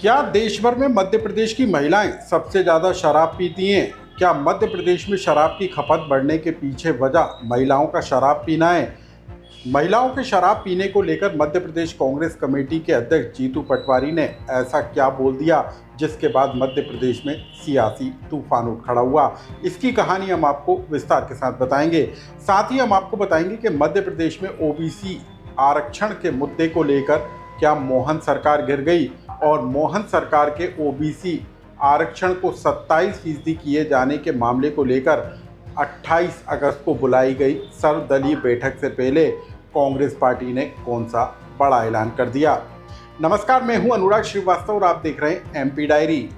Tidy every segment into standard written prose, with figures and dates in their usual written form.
क्या देश भर में मध्य प्रदेश की महिलाएं सबसे ज्यादा शराब पीती हैं? क्या मध्य प्रदेश में शराब की खपत बढ़ने के पीछे वजह महिलाओं का शराब पीना है? महिलाओं के शराब पीने को लेकर मध्य प्रदेश कांग्रेस कमेटी के अध्यक्ष जीतू पटवारी ने ऐसा क्या बोल दिया जिसके बाद मध्य प्रदेश में सियासी तूफान उठ खड़ा हुआ? इसकी कहानी हम आपको विस्तार के साथ बताएंगे। साथ ही हम आपको बताएंगे कि मध्य प्रदेश में ओबीसी आरक्षण के मुद्दे को लेकर क्या मोहन सरकार गिर गई और मोहन सरकार के ओबीसी आरक्षण को 27% किए जाने के मामले को लेकर 28 अगस्त को बुलाई गई सर्वदलीय बैठक से पहले कांग्रेस पार्टी ने कौन सा बड़ा ऐलान कर दिया? नमस्कार, मैं हूं अनुराग श्रीवास्तव और आप देख रहे हैं एमपी डायरी।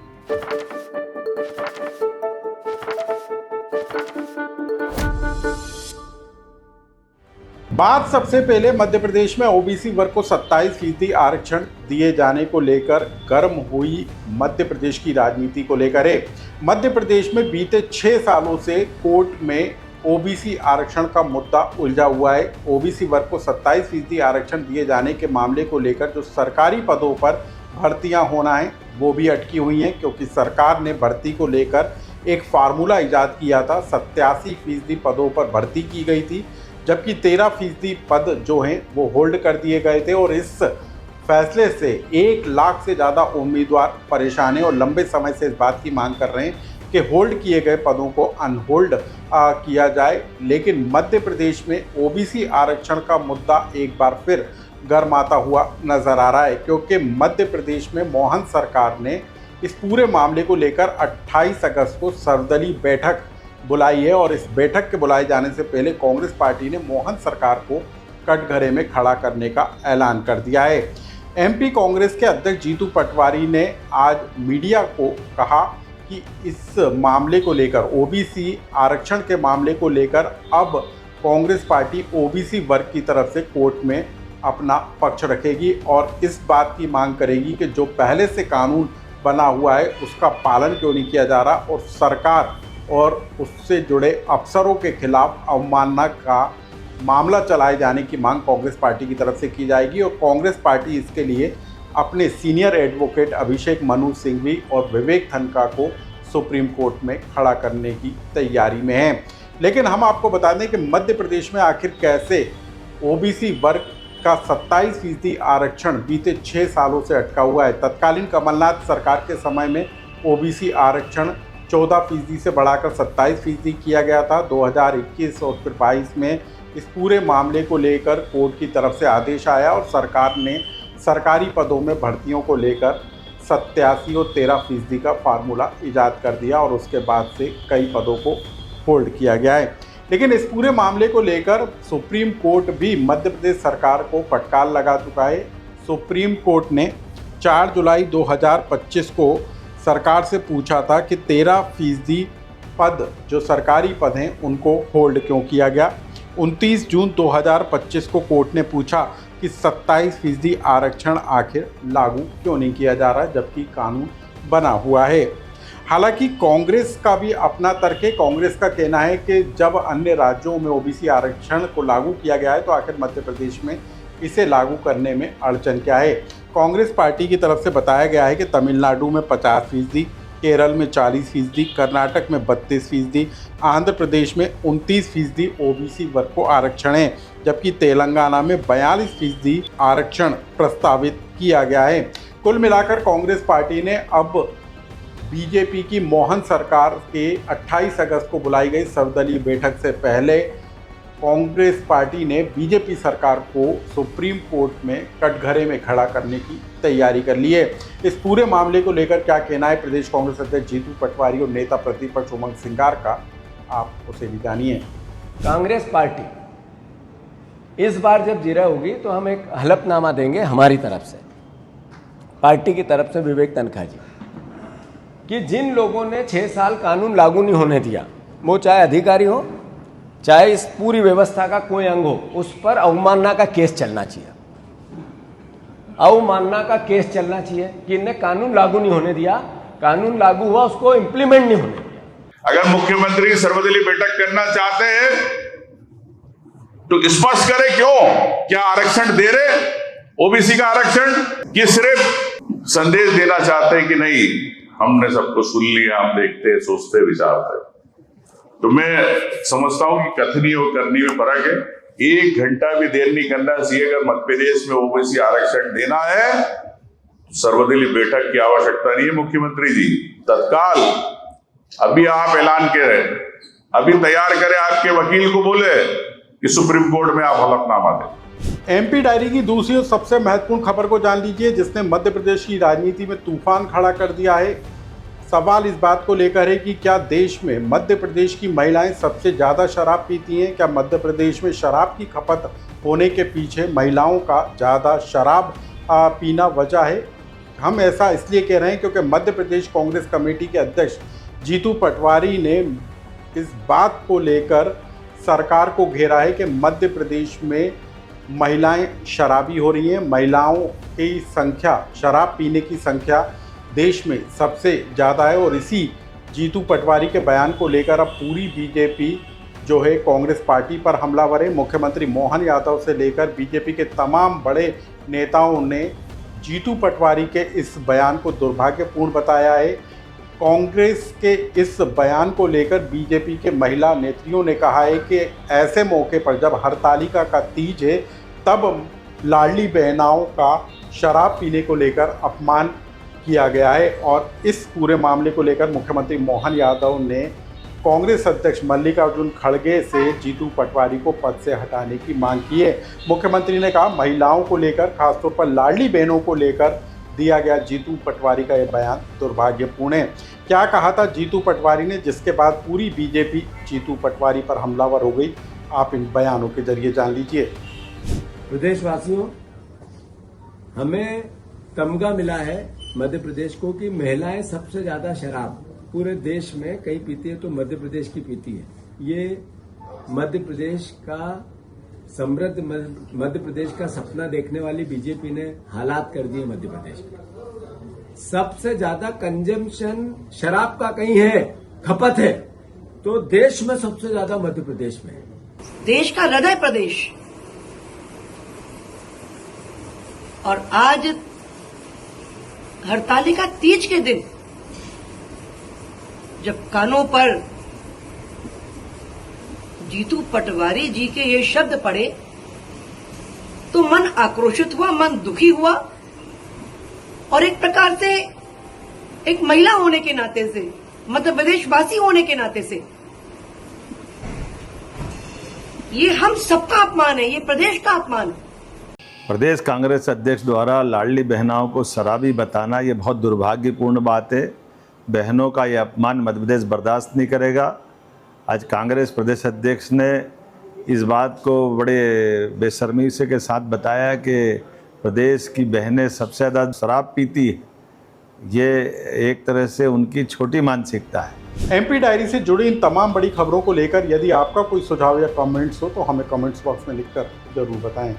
बात सबसे पहले मध्य प्रदेश में ओबीसी वर्ग को 27% आरक्षण दिए जाने को लेकर गर्म हुई मध्य प्रदेश की राजनीति को लेकर है। मध्य प्रदेश में बीते 6 सालों से कोर्ट में ओबीसी आरक्षण का मुद्दा उलझा हुआ है। ओबीसी वर्ग को 27% आरक्षण दिए जाने के मामले को लेकर जो सरकारी पदों पर भर्तियां होना है वो भी अटकी हुई हैं, क्योंकि सरकार ने भर्ती को लेकर एक फार्मूला इजाद किया था। 87% पदों पर भर्ती की गई थी, जबकि 13% पद जो हैं वो होल्ड कर दिए गए थे। और इस फैसले से 1 लाख से ज़्यादा उम्मीदवार परेशान हैं और लंबे समय से इस बात की मांग कर रहे हैं कि होल्ड किए गए पदों को अनहोल्ड किया जाए। लेकिन मध्य प्रदेश में ओबीसी आरक्षण का मुद्दा एक बार फिर गर्माता हुआ नजर आ रहा है, क्योंकि मध्य प्रदेश में मोहन सरकार ने इस पूरे मामले को लेकर 28 अगस्त को सर्वदलीय बैठक बुलाई है। और इस बैठक के बुलाए जाने से पहले कांग्रेस पार्टी ने मोहन सरकार को कटघरे में खड़ा करने का ऐलान कर दिया है। एमपी कांग्रेस के अध्यक्ष जीतू पटवारी ने आज मीडिया को कहा कि इस मामले को लेकर, ओबीसी आरक्षण के मामले को लेकर अब कांग्रेस पार्टी ओबीसी वर्ग की तरफ से कोर्ट में अपना पक्ष रखेगी और इस बात की मांग करेगी कि जो पहले से कानून बना हुआ है उसका पालन क्यों नहीं किया जा रहा, और सरकार और उससे जुड़े अफसरों के खिलाफ अवमानना का मामला चलाए जाने की मांग कांग्रेस पार्टी की तरफ से की जाएगी। और कांग्रेस पार्टी इसके लिए अपने सीनियर एडवोकेट अभिषेक मनु सिंघवी और विवेक तन्खा को सुप्रीम कोर्ट में खड़ा करने की तैयारी में है। लेकिन हम आपको बता दें कि मध्य प्रदेश में आखिर कैसे ओबीसी वर्ग का 27% आरक्षण बीते 6 सालों से अटका हुआ है। तत्कालीन कमलनाथ सरकार के समय में ओबीसी आरक्षण 14% से बढ़ाकर 27% किया गया था। 2021 और फिर 22 में इस पूरे मामले को लेकर कोर्ट की तरफ से आदेश आया और सरकार ने सरकारी पदों में भर्तियों को लेकर 87 और 13% का फार्मूला इजाद कर दिया और उसके बाद से कई पदों को होल्ड किया गया है। लेकिन इस पूरे मामले को लेकर सुप्रीम कोर्ट भी मध्य प्रदेश सरकार को फटकार लगा चुका है। सुप्रीम कोर्ट ने 4 जुलाई 2025 को सरकार से पूछा था कि 13% पद जो सरकारी पद हैं उनको होल्ड क्यों किया गया। 29 जून 2025 को कोर्ट ने पूछा कि 27% आरक्षण आखिर लागू क्यों नहीं किया जा रहा जबकि कानून बना हुआ है। हालांकि कांग्रेस का भी अपना तर्क है। कांग्रेस का कहना है कि जब अन्य राज्यों में ओबीसी आरक्षण को लागू किया गया है तो आखिर मध्य प्रदेश में इसे लागू करने में अड़चन क्या है। कांग्रेस पार्टी की तरफ से बताया गया है कि तमिलनाडु में 50%, केरल में 40%, कर्नाटक में 32%, आंध्र प्रदेश में 29% ओबीसी वर्ग को आरक्षण है, जबकि तेलंगाना में 42% आरक्षण प्रस्तावित किया गया है। कुल मिलाकर कांग्रेस पार्टी ने अब बीजेपी की मोहन सरकार के 28 अगस्त को बुलाई गई सर्वदलीय बैठक से पहले कांग्रेस पार्टी ने बीजेपी सरकार को सुप्रीम कोर्ट में कटघरे में खड़ा करने की तैयारी कर ली है। इस पूरे मामले को लेकर क्या कहना है प्रदेश कांग्रेस अध्यक्ष जीतू पटवारी और नेता प्रतिपक्ष उमंग सिंगार का, आप उसे भी जानिए। कांग्रेस पार्टी इस बार जब जीरा होगी तो हम एक हलफनामा देंगे हमारी तरफ से, पार्टी की तरफ से विवेक तन्खा जी, कि जिन लोगों ने 6 साल कानून लागू नहीं होने दिया, वो चाहे अधिकारी हो चाहे इस पूरी व्यवस्था का कोई अंग हो, उस पर अवमानना का केस चलना चाहिए। अवमानना का केस चलना चाहिए कि इन्हें कानून लागू नहीं होने दिया, कानून लागू हुआ उसको इंप्लीमेंट नहीं होने दिया। अगर मुख्यमंत्री सर्वदलीय बैठक करना चाहते हैं तो स्पष्ट करें क्यों, क्या आरक्षण दे रहे ओबीसी का आरक्षण कि सिर्फ संदेश देना चाहते हैं कि नहीं, हमने सबको सुन लिया, हम देखते सोचते विचारते। तो मैं समझता हूं कि कथनी और करनी में फर्क है। 1 घंटा भी देर नहीं करना चाहिए। अगर मध्य प्रदेश में ओबीसी आरक्षण देना है तो सर्वदलीय बैठक की आवश्यकता नहीं है। मुख्यमंत्री जी तत्काल अभी आप ऐलान करें, अभी तैयार करें, आपके वकील को बोले कि सुप्रीम कोर्ट में आप हलफनामा दें। एमपी डायरी की दूसरी और सबसे महत्वपूर्ण खबर को जान लीजिए, जिसने मध्य प्रदेश की राजनीति में तूफान खड़ा कर दिया है। सवाल इस बात को लेकर है कि क्या देश में मध्य प्रदेश की महिलाएं सबसे ज़्यादा शराब पीती हैं? क्या मध्य प्रदेश में शराब की खपत होने के पीछे महिलाओं का ज़्यादा शराब पीना वजह है? हम ऐसा इसलिए कह रहे हैं क्योंकि मध्य प्रदेश कांग्रेस कमेटी के अध्यक्ष जीतू पटवारी ने इस बात को लेकर सरकार को घेरा है कि मध्य प्रदेश में महिलाएं शराबी हो रही हैं। महिलाओं की संख्या, शराब पीने की संख्या देश में सबसे ज़्यादा है। और इसी जीतू पटवारी के बयान को लेकर अब पूरी बीजेपी जो है कांग्रेस पार्टी पर हमलावर है। मुख्यमंत्री मोहन यादव से लेकर बीजेपी के तमाम बड़े नेताओं ने जीतू पटवारी के इस बयान को दुर्भाग्यपूर्ण बताया है। कांग्रेस के इस बयान को लेकर बीजेपी के महिला नेत्रियों ने कहा है कि ऐसे मौके पर जब हरतालिका का तीज है तब लाडली बहनाओं का शराब पीने को लेकर अपमान किया गया है। और इस पूरे मामले को लेकर मुख्यमंत्री मोहन यादव ने कांग्रेस अध्यक्ष मल्लिकार्जुन खड़गे से जीतू पटवारी को पद से हटाने की मांग की है। मुख्यमंत्री ने कहा महिलाओं को लेकर, खासतौर पर लाडली बहनों को लेकर दिया गया जीतू पटवारी का यह बयान दुर्भाग्यपूर्ण है। क्या कहा था जीतू पटवारी ने, जिसके बाद पूरी बीजेपी जीतू पटवारी पर हमलावर हो गई? आप इन बयानों के जरिए जान लीजिए। प्रदेशवासियों, हमें तमगा मिला है मध्य प्रदेश को कि महिलाएं सबसे ज्यादा शराब पूरे देश में कहीं पीती है तो मध्य प्रदेश की पीती है। ये मध्य प्रदेश का समृद्ध मध्य प्रदेश का सपना देखने वाली बीजेपी ने हालात कर दिए। मध्य प्रदेश में सबसे ज्यादा कंजम्पशन शराब का कहीं है, खपत है, तो देश में सबसे ज्यादा मध्य प्रदेश में है। देश का हृदय प्रदेश, और आज हरतालिका तीज के दिन जब कानों पर जीतू पटवारी जी के ये शब्द पढ़े तो मन आक्रोशित हुआ, मन दुखी हुआ। और एक प्रकार से एक महिला होने के नाते से, मध्य प्रदेश वासी होने के नाते से, ये हम सबका अपमान है, ये प्रदेश का अपमान है। प्रदेश कांग्रेस अध्यक्ष द्वारा लाडली बहनाओं को शराबी बताना ये बहुत दुर्भाग्यपूर्ण बात है। बहनों का ये अपमान मध्य प्रदेश बर्दाश्त नहीं करेगा। आज कांग्रेस प्रदेश अध्यक्ष ने इस बात को बड़े बेशर्मी से के साथ बताया कि प्रदेश की बहनें सबसे ज़्यादा शराब पीती है। ये एक तरह से उनकी छोटी मानसिकता है। एमपी डायरी से जुड़ी इन तमाम बड़ी खबरों को लेकर यदि आपका कोई सुझाव या कमेंट्स हो तो हमें कमेंट्स बॉक्स में लिखकर जरूर बताएं।